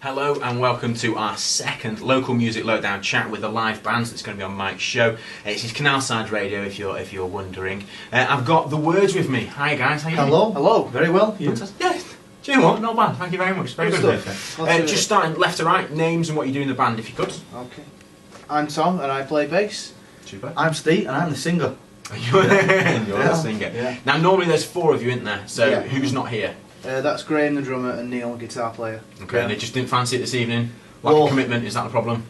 Hello and welcome to our second Local Music Lowdown chat with a live band that's going to be on Mike's show. It's his Canalside radio if you're wondering. I've got the words with me. Hi guys, how you doing? Hello, very well. You? Yeah, do you know what? Not bad, thank you very much. Very good. Just starting left to right, names and what you do in the band if you could. Okay. I'm Tom and I play bass. Super. I'm Steve and I'm the singer. You're the singer. Yeah. Now normally there's four of you, isn't there? So Yeah. who's not here? That's Graham the drummer and Neil guitar player. Okay, and they just didn't fancy it this evening? Lack Well, of commitment, is that the problem?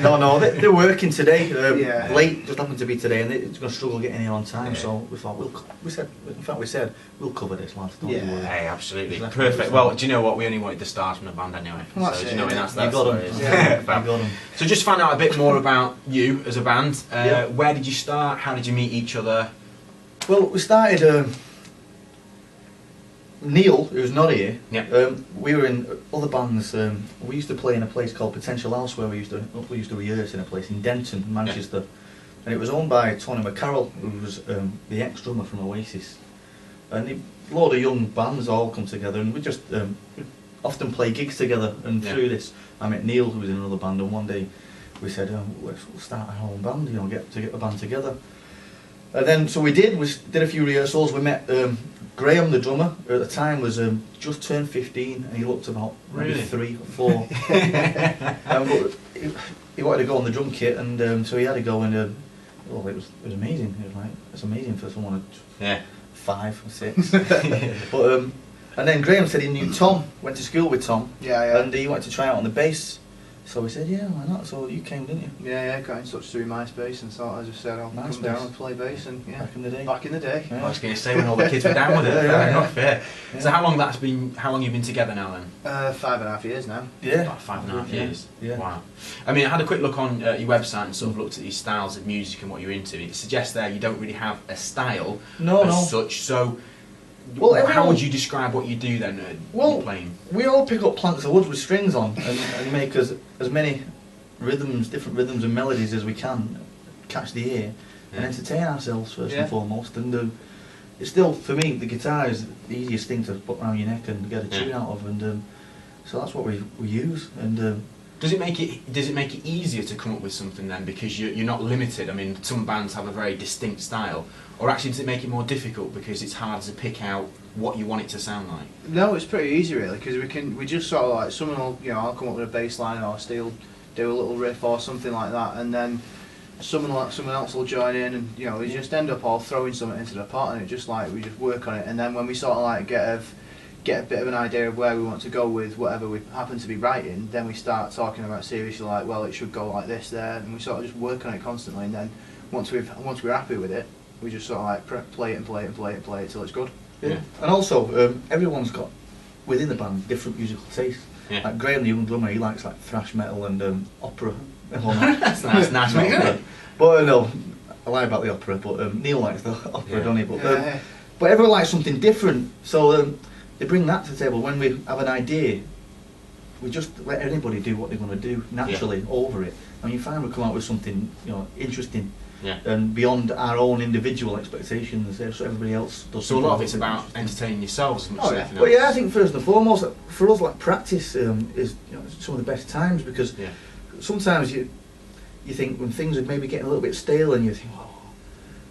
No, they're working today. Yeah. Late, just happened to be today, and they're going to struggle getting here on time. Yeah. So we thought we said we'll cover this, lads. Don't Yeah, worry. hey, absolutely. Exactly. Perfect. Well, do you know what? We only wanted the stars from the band anyway. Well, so that's do you know it, what? yeah. That's You got what it 'em. is. Yeah. Fab. You got 'em. So just find out a bit more about you as a band. Yeah. Where did you start? How did you meet each other? Well, we started. Neil, who's not here, Yeah. we were in other bands. We used to play in a place called Potential House, where we used to rehearse in a place in Denton, Manchester, and it was owned by Tony McCarroll, who was the ex-drummer from Oasis, and a load of young bands all come together, and we just often play gigs together. And through this, I met Neil, who was in another band, and one day we said, we'll start our own band, get the band together. And then, so we did a few rehearsals. We met Graham, the drummer, who at the time was just turned 15, and he looked about maybe 3 or 4. But he wanted to go on the drum kit, and so he had to go, and it was amazing. It was like, it's amazing for someone at 5 or 6. But and then Graham said he knew Tom, went to school with Tom, and he wanted to try out on the bass. So we said, yeah, why not? So you came, didn't you? Yeah, got in touch through MySpace and thought, I just said, I'll come down and play bass. And back in the day. Yeah. I was going to say when all the kids were down with it. Fair enough. Yeah. So how long you've been together now then? 5.5 years now. Yeah. About 5.5 years. Yeah. Wow. I mean, I had a quick look on your website and sort of looked at these styles of music and what you're into. It suggests there you don't really have a style as such. So. Well, how would you describe what you do then? Playing? We all pick up planks of wood with strings on and make as many different rhythms and melodies as we can, catch the ear, and entertain ourselves first and foremost. And it's still, for me, the guitar is the easiest thing to put around your neck and get a tune out of, and so that's what we use. And does it make it easier to come up with something then, because you're not limited? I mean, some bands have a very distinct style, or actually does it make it more difficult because it's hard to pick out what you want it to sound like? No, it's pretty easy really, because we just sort of like, someone will, I'll come up with a bass line, or Steve do a little riff or something like that, and then someone else will join in, and we just end up all throwing something into the pot, and it just like we just work on it, and then when we sort of like get a bit of an idea of where we want to go with whatever we happen to be writing, then we start talking about seriously, like, well, it should go like this there, and we sort of just work on it constantly, and then once we're happy with it, we just sort of like play it till it's good. Yeah. And also, everyone's got within the band different musical tastes. Yeah. Like Graham, the young drummer, he likes like thrash metal and opera. That's nice, mate. But no, I lie about the opera. But Neil likes the opera, doesn't he? But everyone likes something different. So they bring that to the table. When we have an idea, we just let anybody do what they want to do naturally over it, and you find we come out with something interesting. Yeah. And beyond our own individual expectations, so everybody else does. So a lot of it's about entertaining yourselves as much as anything else. Well, yeah, I think first and foremost, for us, like practice is some of the best times, because sometimes you think when things are maybe getting a little bit stale, and you think,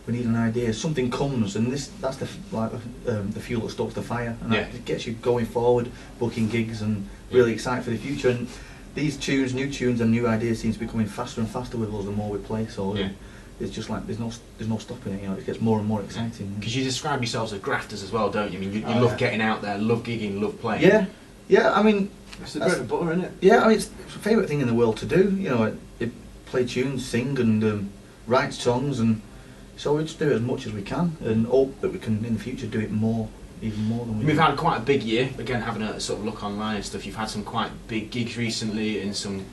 we need an idea. Something comes, and that's the fuel that stokes the fire, and it gets you going forward, booking gigs, and really excited for the future. And these new tunes and new ideas seem to be coming faster and faster with us the more we play. So. It's just like there's no stopping it. It gets more and more exciting. Because you describe yourselves as grafters as well, don't you? I mean, you love getting out there, love gigging, love playing. Yeah. I mean, it's the bread and butter, isn't it? Yeah. I mean, it's the favourite thing in the world to do. Play tunes, sing, and write songs, and so we just do it as much as we can, and hope that we can in the future do it even more than we've had quite a big year. Again, having a sort of look online and stuff, you've had some quite big gigs recently, and some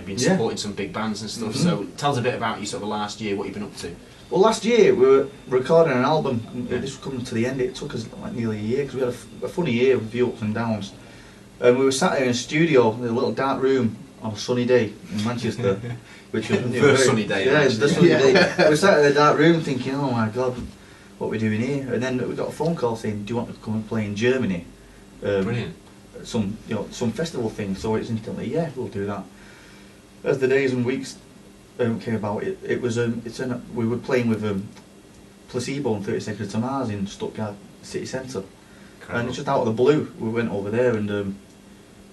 been supporting some big bands and stuff. So tell us a bit about your sort of last year, what you've been up to. Well, last year we were recording an album. This was coming to the end. It took us like nearly a year, because we had a funny year with a few ups and downs. And we were sat there in a studio in a little dark room on a sunny day in Manchester, which was first sunny day. Yeah, the sunny day. We were sat in a dark room thinking, oh my God, what are we doing here? And then we got a phone call saying, do you want to come and play in Germany? Brilliant. some festival thing. So it's instantly, yeah, we'll do that. As the days and weeks came about, we were playing with Placebo and 30 Seconds to Mars in Stuttgart city centre, and just out of the blue we went over there, and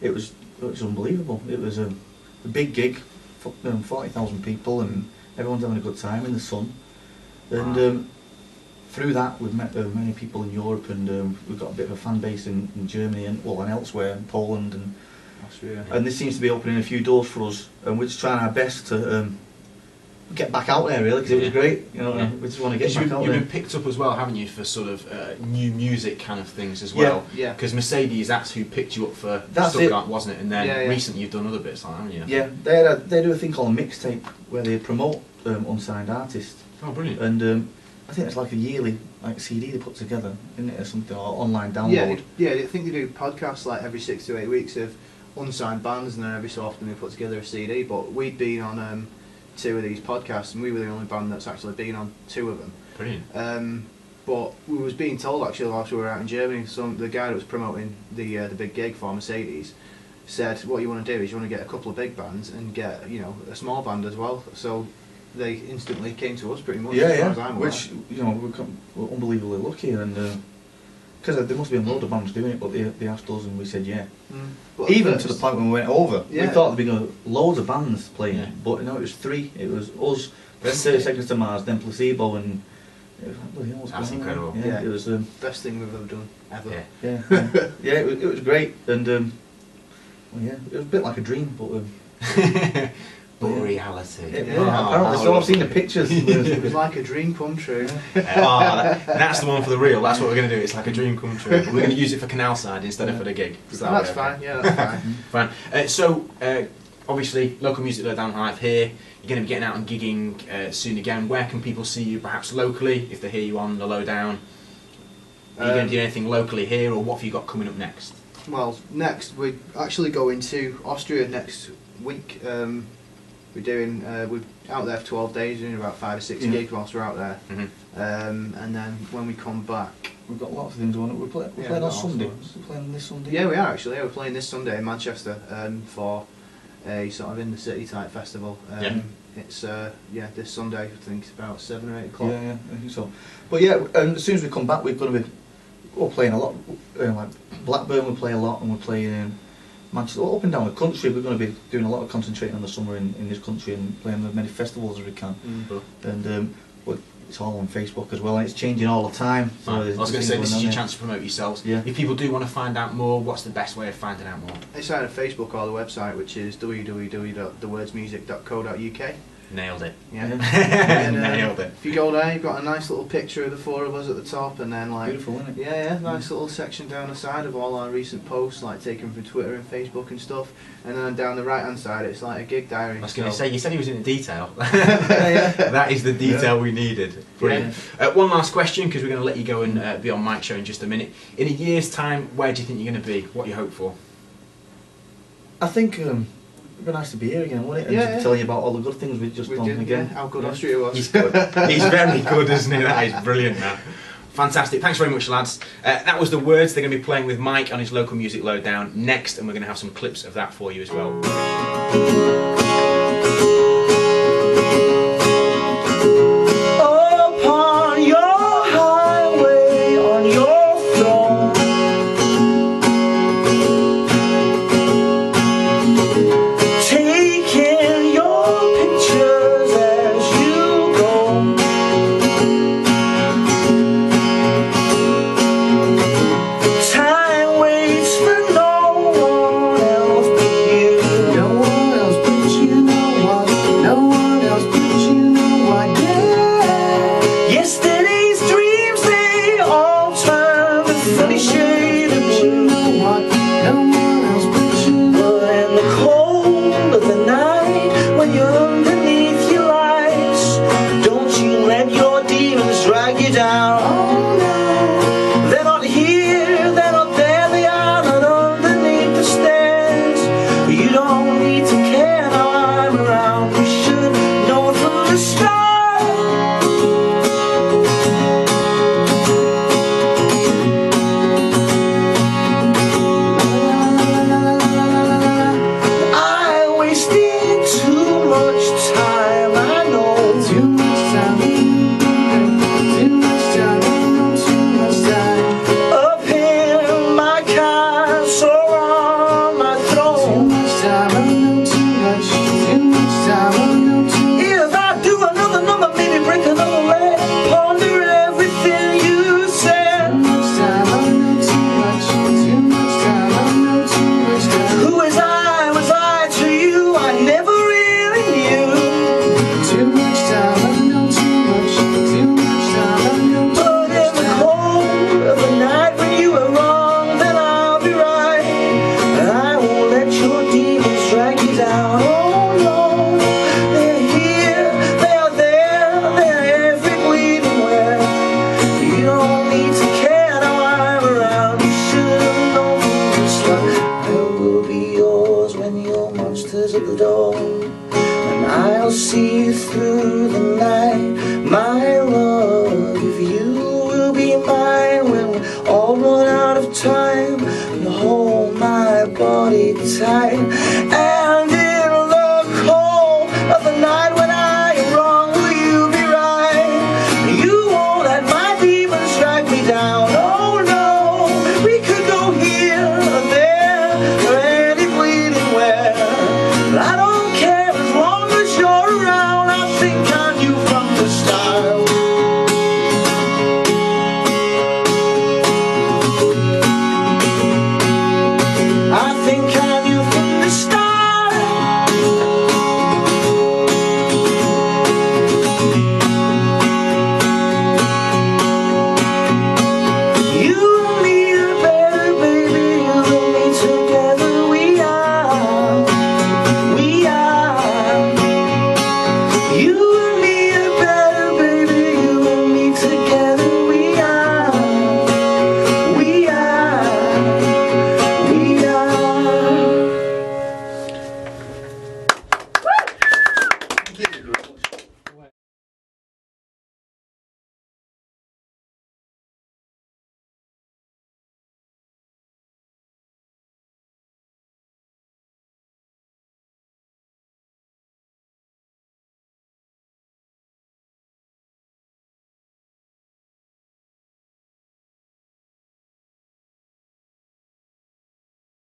it was unbelievable. It was a big gig, 40,000 people, and everyone's having a good time in the sun. And through that we've met many people in Europe, and we've got a bit of a fan base in Germany and elsewhere, in Poland and Austria. And this seems to be opening a few doors for us, and we're just trying our best to get back out there, really, because it was great. We just want to get back out there. You've been picked up as well, haven't you, for sort of new music kind of things as well? Yeah. Because Mercedes, that's who picked you up for Stuttgart, wasn't it? And then recently you've done other bits, haven't you? Yeah, they do a thing called a mixtape where they promote unsigned artists. Oh, brilliant! And I think it's like a yearly CD they put together, isn't it, or something, or online download. Yeah, I think they do podcasts like every 6 to 8 weeks of unsigned bands, and then every so often they put together a CD. But we'd been on 2 of these podcasts, and we were the only band that's actually been on 2 of them. Brilliant. But we was being told actually whilst we were out in Germany, the guy that was promoting the big gig for Mercedes said, what you want to do is you want to get a couple of big bands and get a small band as well. So they instantly came to us pretty much. As far as I'm aware. Which we're unbelievably lucky, and because there must have been a load of bands doing it, but they asked us and we said yeah. But even to the point when we went over, we thought there'd be loads of bands playing, but no, it was 3. It was us, then 30 Seconds to Mars, then Placebo, and that's incredible. Yeah, it was best thing we've ever done ever. Yeah, it was great, and it was a bit like a dream, but. But reality. Apparently, so I've seen the pictures. It was like a dream come true. That's the one for the real. That's what we're going to do. It's like a dream come true. We're going to use it for Canalside instead of for the gig. That's fine. Yeah, that's fine. So, obviously, Local Music Lowdown Live here. You're going to be getting out and gigging soon again. Where can people see you, perhaps locally, if they hear you on the Lowdown? Are you going to do anything locally here, or what have you got coming up next? Well, next we're actually going to Austria next week. We're out there for 12 days, doing about 5 or 6 gigs whilst we're out there. And then when we come back, we've got lots of things on it. We're playing on Sunday. We're playing this Sunday. Yeah, we are actually. We're playing this Sunday in Manchester for a sort of in the city type festival. It's this Sunday. I think it's about 7 or 8 o'clock. Yeah, I think so. But yeah, as soon as we come back, we're playing a lot. Like Blackburn, we play a lot, and we're playing. Manchester, up and down the country. We're going to be doing a lot of concentrating on the summer in this country and playing as many festivals as we can. And but it's all on Facebook as well, and it's changing all the time. So I was going to say, this is your chance to promote yourselves. Yeah. If people do want to find out more, what's the best way of finding out more? It's either Facebook or the website, which is www.thewordsmusic.co.uk. Nailed it. Yeah. And, nailed it. If you go there, you've got a nice little picture of the 4 of us at the top, and then like beautiful, isn't it? Yeah, nice little section down the side of all our recent posts, like taken from Twitter and Facebook and stuff. And then down the right hand side, it's like a gig diary. I was going to say, you said he was in the detail. That is the detail we needed. Brilliant. One last question, because we're going to let you go and be on Mike's show in just a minute. In a year's time, where do you think you're going to be? What do you hope for? I think. It'd be nice to be here again, wouldn't it? And to tell you about all the good things we've just done again. How good Austria was. He's good. He's very good, isn't he? That is brilliant, man. Fantastic. Thanks very much, lads. That was The Words. They're going to be playing with Mike on his Local Music Lowdown next, and we're going to have some clips of that for you as well.